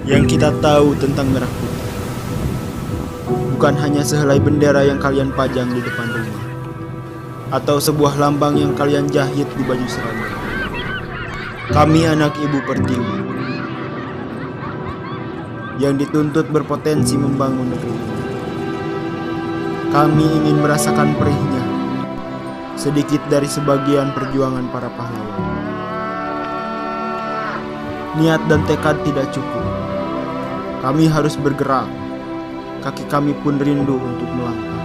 Yang kita tahu tentang merah putih bukan hanya sehelai bendera yang kalian pajang di depan rumah, atau sebuah lambang yang kalian jahit di baju seragam. Kami anak Ibu Pertiwi yang dituntut berpotensi membangun negeri ini. Kami ingin merasakan perihnya sedikit dari sebagian perjuangan para pahlawan. Niat dan tekad tidak cukup. Kami harus bergerak. Kaki kami pun rindu untuk melangkah.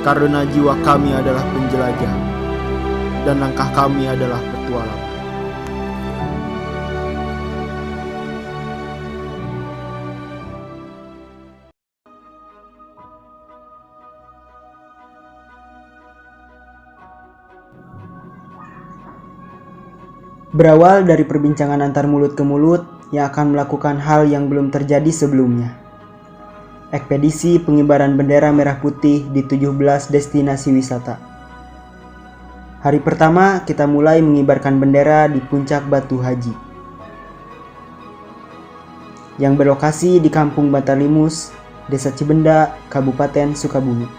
Karena jiwa kami adalah penjelajah dan langkah kami adalah petualang. Berawal dari perbincangan antar mulut ke mulut yang akan melakukan hal yang belum terjadi sebelumnya. Ekspedisi pengibaran bendera merah putih di 17 destinasi wisata. Hari pertama kita mulai mengibarkan bendera di Puncak Batu Haji yang berlokasi di Kampung Batalimus, Desa Cibenda, Kabupaten Sukabumi.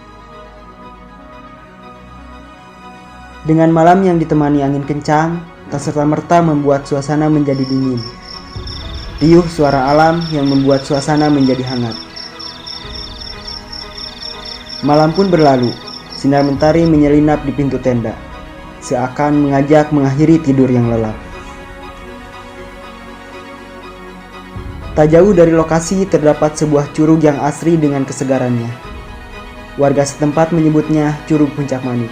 Dengan malam yang ditemani angin kencang, tak serta-merta membuat suasana menjadi dingin. Riuh suara alam yang membuat suasana menjadi hangat. Malam pun berlalu, sinar mentari menyelinap di pintu tenda, seakan mengajak mengakhiri tidur yang lelap. Tak jauh dari lokasi terdapat sebuah curug yang asri dengan kesegarannya. Warga setempat menyebutnya Curug Puncak Manik.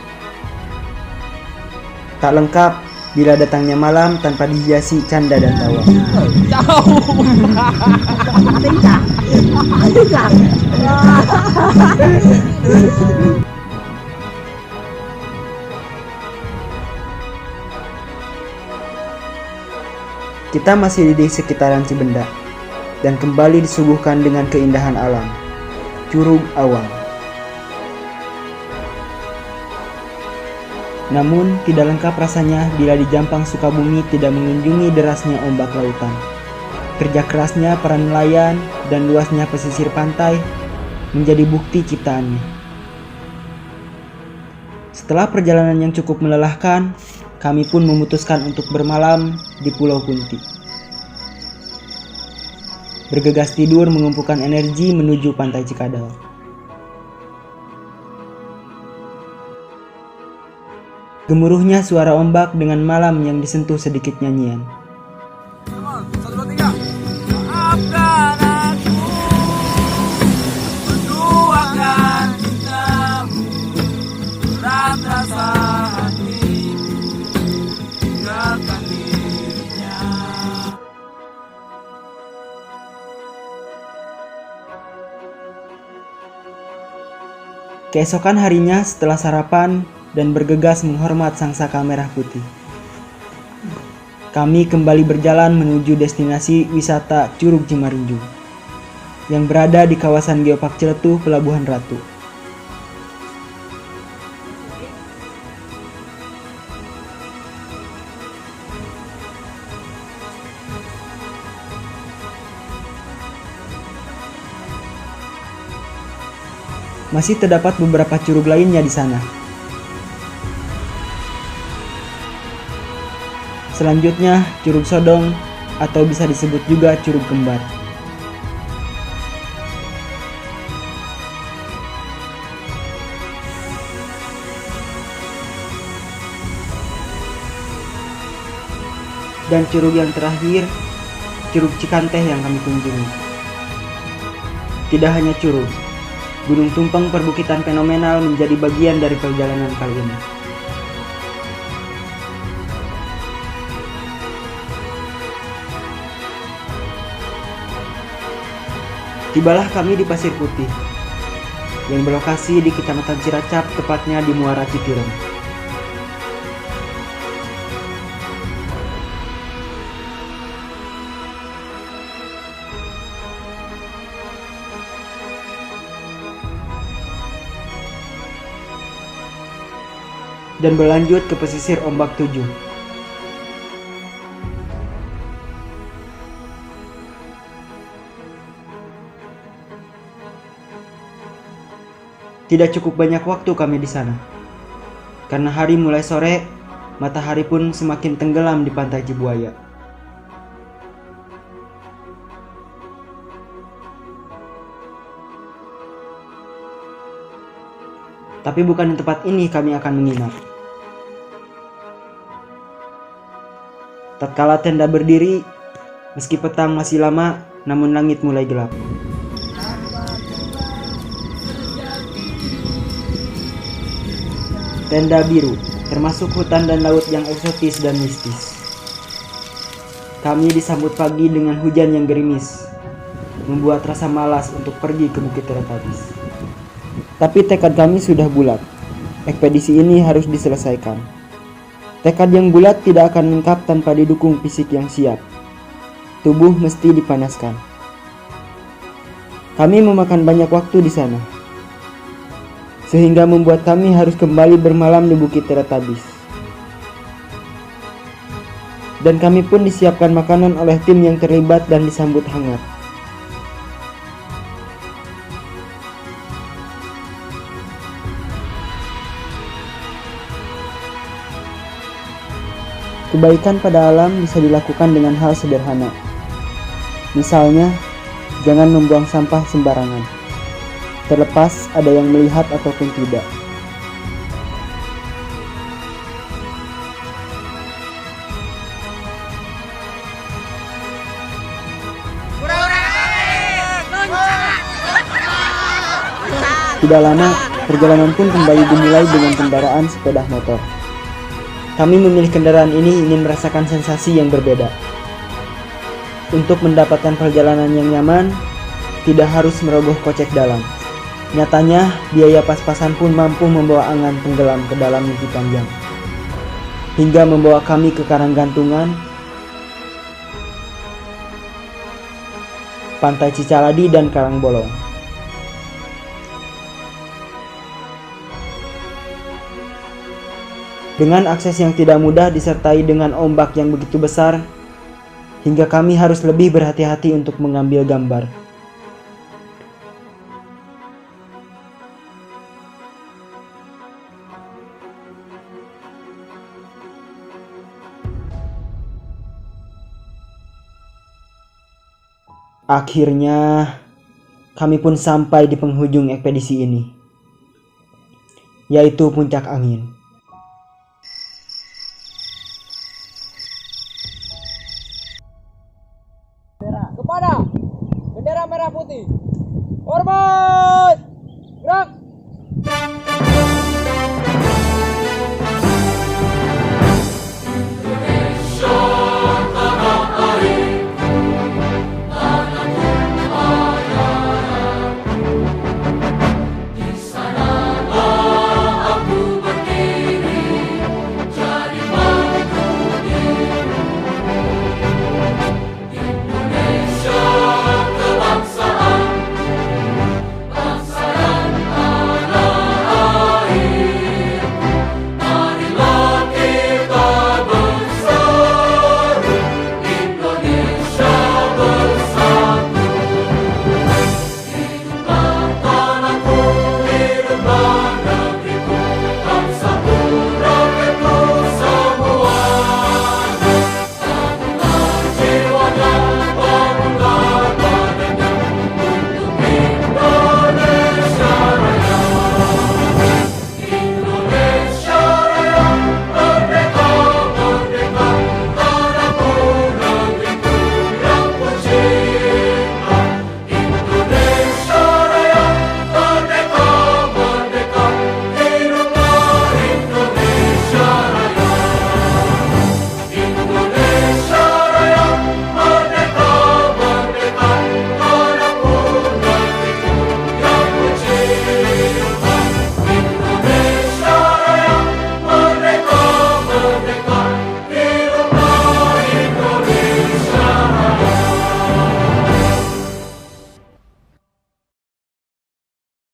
Tak lengkap bila datangnya malam tanpa dihiasi canda dan tawa. Kita masih di sekitaran Cibenda dan kembali disuguhkan dengan keindahan alam, Curug Awang. Namun tidak lengkap rasanya bila di Jampang Sukabumi tidak mengunjungi derasnya ombak lautan. Kerja kerasnya para nelayan dan luasnya pesisir pantai menjadi bukti ciptaannya. Setelah perjalanan yang cukup melelahkan, kami pun memutuskan untuk bermalam di Pulau Kunti. Bergegas tidur mengumpulkan energi menuju Pantai Cikadal. Gemuruhnya suara ombak dengan malam yang disentuh sedikit nyanyian. Maafkan aku, menduakan cintamu, berat rasa hatimu, tinggalkan dirinya. Keesokan harinya setelah sarapan dan bergegas menghormat sang saka merah putih, kami kembali berjalan menuju destinasi wisata Curug Cimarinju yang berada di kawasan Geopark Ciletuh, Pelabuhan Ratu. Masih terdapat beberapa curug lainnya di sana. Selanjutnya, Curug Sodong atau bisa disebut juga Curug Kembar. Dan curug yang terakhir, Curug Cikanteh yang kami kunjungi. Tidak hanya curug, Gunung Tumpeng perbukitan fenomenal menjadi bagian dari perjalanan kali ini. Tibalah kami di Pasir Putih, yang berlokasi di Kecamatan Ciracap, tepatnya di Muara Citirem. Dan berlanjut ke pesisir Ombak Tujuh. Tidak cukup banyak waktu kami di sana. Karena hari mulai sore, matahari pun semakin tenggelam di pantai Cibuaya. Tapi bukan di tempat ini kami akan menginap. Tatkala tenda berdiri, meski petang masih lama, namun langit mulai gelap. Tenda biru, termasuk hutan dan laut yang eksotis dan mistis. Kami disambut pagi dengan hujan yang gerimis, membuat rasa malas untuk pergi ke Bukit Teletabis. Tapi tekad kami sudah bulat. Ekspedisi ini harus diselesaikan. Tekad yang bulat tidak akan lengkap tanpa didukung fisik yang siap. Tubuh mesti dipanaskan. Kami memakan banyak waktu di sana, sehingga membuat kami harus kembali bermalam di Bukit Teletabis. Dan kami pun disiapkan makanan oleh tim yang terlibat dan disambut hangat. Kebaikan pada alam bisa dilakukan dengan hal sederhana. Misalnya, jangan membuang sampah sembarangan, terlepas ada yang melihat ataupun tidak. Tidak lama, perjalanan pun kembali dimulai dengan kendaraan sepeda motor. Kami memilih kendaraan ini ingin merasakan sensasi yang berbeda. Untuk mendapatkan perjalanan yang nyaman, tidak harus merogoh kocek dalam. Nyatanya, biaya pas-pasan pun mampu membawa angan tenggelam ke dalam mimpi panjang, hingga membawa kami ke Karanggantungan, Pantai Cicaladi, dan Karangbolong. Dengan akses yang tidak mudah disertai dengan ombak yang begitu besar, hingga kami harus lebih berhati-hati untuk mengambil gambar. Akhirnya, kami pun sampai di penghujung ekspedisi ini, yaitu Puncak Angin. Kepada bendera merah putih, hormat, gerak.